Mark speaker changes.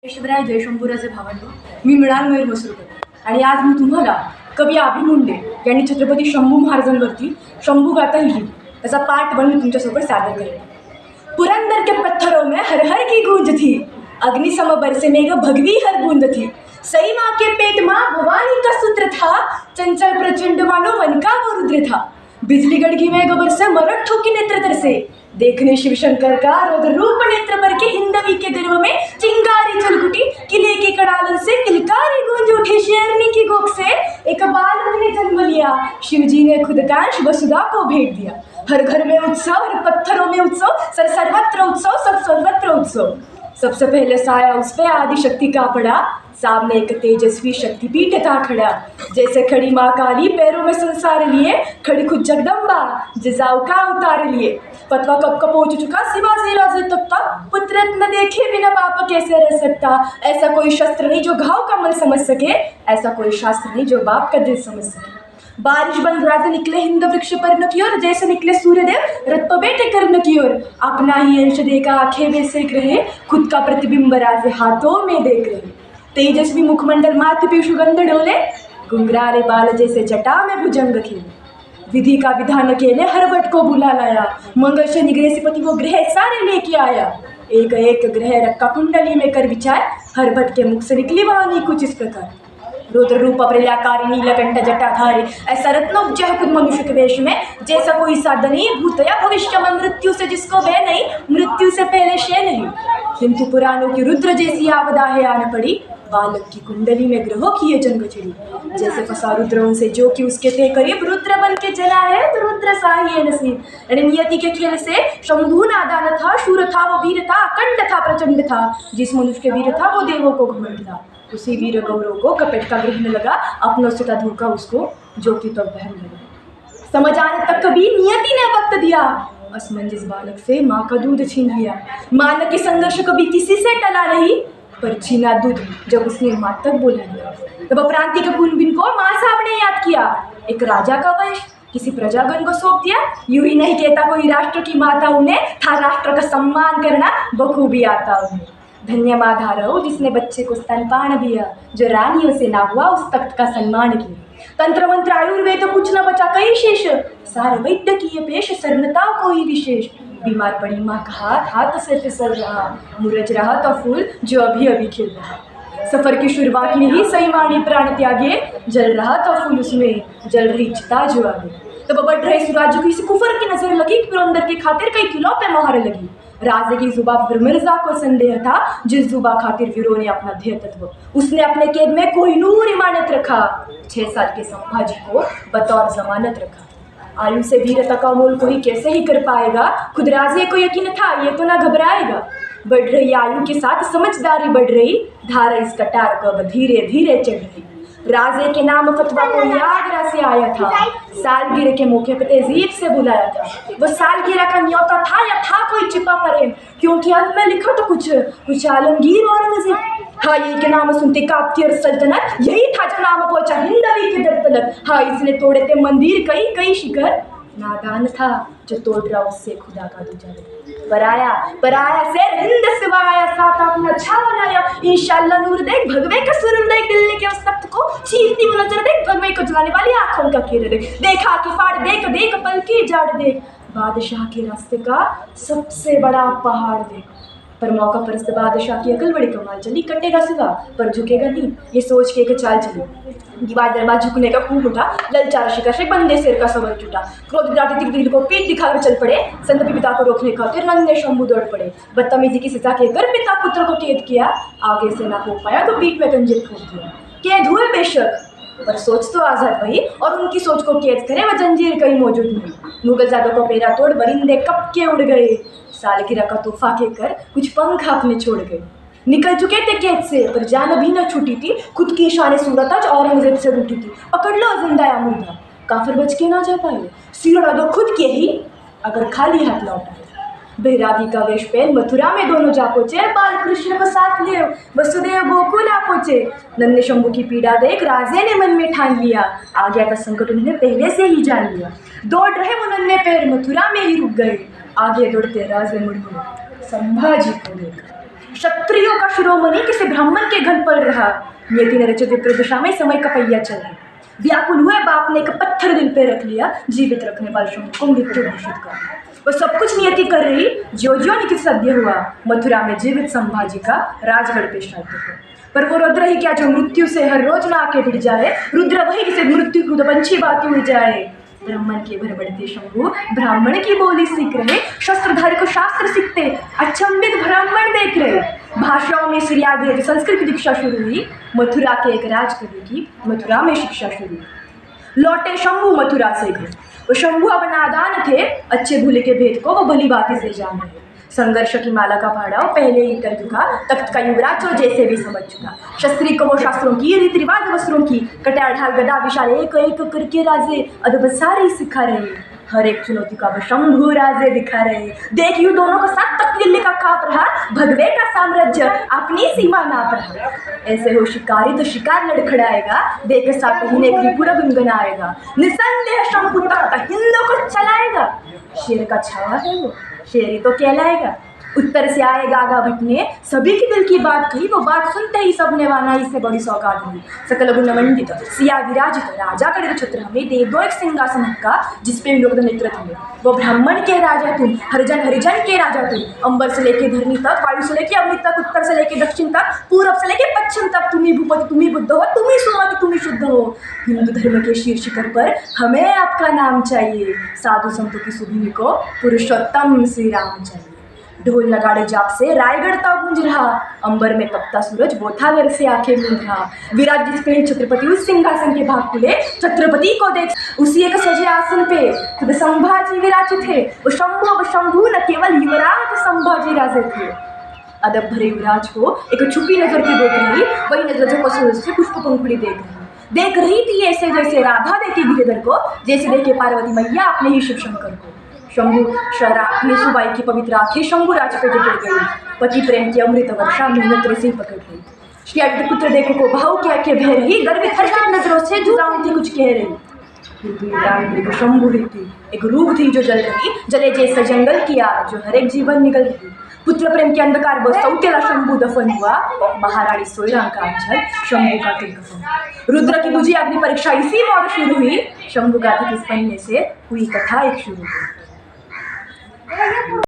Speaker 1: शिवराय जयशंभूराजे भावंडो, मी मृणाल मयूर मसरूळकर आणि आज मी तुम्हाला कवी अभिमुंडे यांनी छत्रपती शंभू महाराजांवरती शंभू गाथा लिहिली त्याचा पाठ बनवून तुमच्यासोबत सादर करेन। पुरंदर के पत्थरों में हर हर की गूंज थी, अग्नि सम बरसे मेघ भगवी हर बूंद थी। सई माँ के पेट माँ भवानी का सूत्र था, चंचल प्रचंड मानो मन का वो रुद्र था। बिजली गड़गी मेघ बरसे मरठ ठोकी नेत्र तरसे, देखने शिव शंकर का रौद्र रूप नेत्र भर के हिंदवी के गर्भ में चिंगारी चलकुटी। किले की कड़ालन से किलकारी गूंज उठी, शेरनी की गोख से एक बालक ने जन्म लिया। शिवजी ने खुद कांश वसुधा को भेंट दिया। हर घर में उत्सव, हर पत्थरों में उत्सव, सर्वत्र उत्सव, सब सर्वत्र उत्सव। सबसे पहले साया उस पे आदि शक्ति का पड़ा, सामने एक तेजस्वी शक्तिपीठ था खड़ा। जैसे खड़ी माँ काली पैरों में संसार लिए, खड़ी खुद जगदम्बा जिजाऊ का उतार लिए। पतवा कब का पहुंच चुका शिवाजी राजे तक का, पुत्र न देखे बिना बाप कैसे रह सकता। ऐसा कोई शस्त्र नहीं जो घाव का मन समझ सके, ऐसा कोई शास्त्र नहीं जो बाप का दिल समझ सके। बारिश बन राजे निकले हिंद वृक्ष पर्ण की ओर, जैसे निकले सूर्यदेव रथ पर बैठे कर्ण की ओर। अपना ही अंश देखा आंखें में सेक रहे, खुद का प्रतिबिंब राजे हाथों में देख रहे। तेजस्वी मुखमंडल माथे पे सुगंध डोले, घुंघरारे बाल जैसे जटा में भुजंग खेले। विधि का विधान केले हर भट को बुला लाया, मंगल शनि गृहस्पति वो ग्रह सारे लेके आया। एक एक ग्रह रखा कुंडली में कर विचार, हर भट के मुख से निकली वाणी कुछ इस प्रकार। रुद्र रूप अप्रलयाकारी नीलकंठ जटाधारी, ऐसा रत्न उपजा है खुद मनुष्य के वेश में। जैसा कोई साधनी भूत या भविष्य में, मृत्यु से जिसको भय नहीं, मृत्यु से पहले शय नहीं। किंतु पुराणों की रुद्र जैसी आपदा है आन पड़ी, बालक की कुंडली में ग्रहों की ये जंग छिड़ी। जैसे फंसा रुद्र उनसे जो कि उसके थे करीब, रुद्र बन के चला है तो रुद्र सा ही है नसीब। नियति के खेल से शंभू नादान था, शूर था वो वीर था, अखंड था प्रचंड था। जिस मनुष्य के वीर था वो देवों को घमंड था। उसी वीर गौरव को कपट का ग्रहण लगा, अपनों से था धोखा उसको जो कि तब बहन लगा। समझ आने तक कभी नियति ने वक्त दिया, असमंजस बालक से माँ का दूध छीन लिया। मान के संघर्ष कभी किसी से टला नहीं, पर छीना दूध जब उसने माँ तक बोला नहीं। तब प्रांति के कुनबिन को माँ साहब ने याद किया, एक राजा का वंश किसी प्रजागण को सौंप दिया। यूं ही नहीं कहता कोई राष्ट्र की माता उन्हें, था राष्ट्र का सम्मान करना बखूबी आता उन्हें। धन्य माधार हो जिसने बच्चे को स्तनपान दिया, जो रानियों से ना हुआ उस तख्त का सम्मान किया। तंत्र मंत्र आयुर्वेद तो कुछ न बचा कई शेष, सारे वैद्य की ये पेश सरलता कोई विशेष। बीमार पड़ी माँ का हाथ से फिसल रहा, मुरझ रहा तो फूल जो अभी अभी खिल रहा। सफर की शुरुआत में ही सही वाणी प्राण त्यागे, जल रहा तो फूल उसमें जल रही चिता जो आगे। तब बढ़ रहे सुराज को किसी कुफर की नजर लगी, पुरंदर की खातिर कई किलो पे मोहर लगी। राजे की जुबा पर मिर्जा को संदेह था, जिस जुबा खातिर वीरों ने अपना ध्येय तत्व उसने अपने कैद में कोहिनूर इमानत रखा। 6 साल के संभाजी को बतौर जमानत रखा। आयु से वीरता का मोल कोई कैसे ही कर पाएगा, खुद राजे को यकीन था ये तो ना घबराएगा। बढ़ रही आयु के साथ समझदारी बढ़ रही, धारा इस कटार कब धीरे धीरे चढ़ रही। राजे के नाम फतवा को आगरा से आया था, सालगिरह के मौके पर तहजीब से बुलाया था। वो सालगिरह का न्योता था या था कोई छिपा प्रेम, क्योंकि अंत में लिखा तो कुछ आलमगीर औरंगजेब। हाँ यही के नाम सुनते कापती और सल्तनत, यही था जो नाम पहुंचा हिंदवी के दर तलक। हाँ इसने तोड़े थे मंदिर कई कई शिखर, नादान था जो तोड़ रहा उससे खुदा का दूजा पराया से हिंद सिवाया, साथ अपना छावा लाया। इंशाल्लाह नूर देख भगवे का सुरन देख, दिल्ली के उस तख्त को चीरती वो नजर देख, भगवे को जलाने वाली आंखों का खेल देख। देखा कि फाड़ देख देख पल की जाड़ देख, बादशाह के रास्ते का सबसे बड़ा पहाड़ देख। पर मौका परस्त बादशाह की अकल बड़ी कमाल चली, कटेगा सिवा पर झुकेगा नहीं ये सोच के एक चाल चली। दीवार दरबार झुकने का खूब उठा, ललचार शिकार से बंदे सिर का सबल टूटा। क्रोध दिल को पीठ दिखाकर चल पड़े, संतति पिता को रोकने खातिर नन्हे शंभू दौड़ पड़े। बदतमीजी की सजा कहकर पिता पुत्र को कैद किया, आगे से ना हो पाया तो पीठ में गंजीर ठोक दिया। कैद हुए बेशक पर सोच तो आजाद वही, और उनकी सोच को कैद करे वह जंजीर कहीं मौजूद नहीं। मुगलजादों को पेरा तोड़ बरिंदे कब के उड़ गए, सालगिरह का तोहफा कहकर कुछ पंख अपने छोड़ गए। निकल चुके थे कैद से पर जान भी न छूटी थी, खुद की शान सूरत आज औरंगजेब से रूठी थी। पकड़ लो जिंदा या मुर्दा, काफिर बच के ना जा पाए, सिर दो खुद के ही अगर खाली हाथ लौटा। बेहरागी का वेश पहन मथुरा में दोनों जा पहुंचे, बाल कृष्ण को साथ ले वसुदेव गोकुल आ पहुंचे। नन्हे शंभू की पीड़ा देख राजे ने मन में ठान लिया, आ गया का संकट उन्होंने पहले से ही जान लिया। दौड़ रहे वो नन्हे पैर मथुरा में ही रुक गए, आगे दौड़ते राजे मुड़ मुड़ संभाजी को देख। क्षत्रियों का शिरोमणि किसी ब्राह्मण के घर पड़ रहा। नियति ने रचित विपरीत दिशा में समय का पहिया चल रहा। व्याकुल हुए बाप ने एक पत्थर दिल पे रख लिया, जीवित रखने वाले शंभू को मृत्यु घोषित कर। वो सब कुछ नियति कर रही, ज्यो ज्यो निखित सद्य हुआ मथुरा में जीवित संभाजी का राजगढ़ पे श्राद्ध हुआ। पर वो रुद्र ही क्या जो मृत्यु से हर रोज ना आके भिड़ जाए, रुद्र वही जिसे मृत्यु खुद पंछी बात उड़ जाए। ब्राह्मण के भर बढ़ते शंभू ब्राह्मण की बोली सीख रहे, शस्त्रधारी को शास्त्र सीखते अचंभित ब्राह्मण देख रहे। भाषाओं में श्रीयाग्रज संस्कृत की दीक्षा शुरू हुई, मथुरा के एक राजकवि की मथुरा में शिक्षा शुरू हुई। लौटे शंभू मथुरा से घर, वो शंभू अब नादान थे, अच्छे भूले के भेद को वो भली बातें से जान रहे। संघर्ष की माला का पहाड़ा पहले ही कर चुका, तख्त का युवराज जो जैसे भी समझ चुका। शस्त्री को वो शास्त्रों की रीति रिवाज वस्त्रों की, कटार ढाल गदा विशाल एक एक करके राजे अदब सारी सिखा रहे। हर एक चुनौती का शंभू राजे दिखा रहे। देखियो दोनों का साथ तक दिल्ली का काप रहा, भगवे का साम्राज्य अपनी सीमा नाप रहा। ऐसे हो शिकारी तो शिकार लड़खड़ाएगा, देख साथ ही ने पूरा गुनगुनाएगा। निसंदेह शंभू तक हिंदों को चलाएगा। शेर का छावा है वो, शेरी तो कहलाएगा। उत्तर से आए गागा भट्ट ने सभी की दिल की बात कही, वो बात सुनते ही सबने वाना इससे बड़ी सौगात हुई। सकल गुण मंडित सिया विराजित राजा कड़े छत्र हमें दे दो एक सिंहासन का, जिसपे लोग नेतृत्व में। वो ब्राह्मण के राजा तुम, हरिजन हरिजन के राजा तुम। अंबर से लेके धरनी तक, वायु से लेके अग्नि तक, उत्तर से लेके दक्षिण तक, पूर्व से लेके पश्चिम तक। तुम्ही भूपति, तुम्ही बुद्ध हो, तुम्ही सुमति, तुम्ही शुद्ध हो। हिंदू धर्म के शीर्ष शिखर पर हमें आपका नाम चाहिए। साधु संतों की सुधि को पुरुषोत्तम श्री राम चाहिए। ढोल नगाड़े जाप से रायगढ़ ता गूंज रहा, अंबर में तपता सूरज बोथागर से आंखें मूंद रहा। विराज जिस पे छत्रपति उस सिंहासन के भाग खुले, छत्रपति को देख उसी एक सजे आसन पे खुद संभाजी विराजित थे। वो शंभू न केवल युवराज संभाजी राजे थे। अदब भरे युवराज को एक छुपी नजर की देख रही, वही नजर जो पशु से पुष्प पंखुड़ी देख रही थी ऐसे जैसे राधा देखी गिरिधर को, जैसे देखे पार्वती मैया अपने ही शिव शंकर को। शंभू शरा अपनी सुबाई की पवित्र आंखें शंभू राज पे टिक गई। पति प्रेम की अमृत वर्षा मेहनत से पकड़ गई। श्री पुत्र देखो को भाव क्या के बह रही, गर्वित हर्षित नजरों से जुदाई थी कुछ कह रही। शंभू थी एक रूप थी जो जल रही, जले जैसे जंगल की आग जो हर एक जीवन निगल रही। पुत्र प्रेम के अंधकार बस सौतेला शंभू दफन हुआ, महारानी सोयरा का अंचल शंभू का तिलकफन। रुद्र की बुझी अग्नि परीक्षा इसी मौत शुरू हुई, शंभू गाथा किस पन्ने से हुई कथा एक शुरू हुई।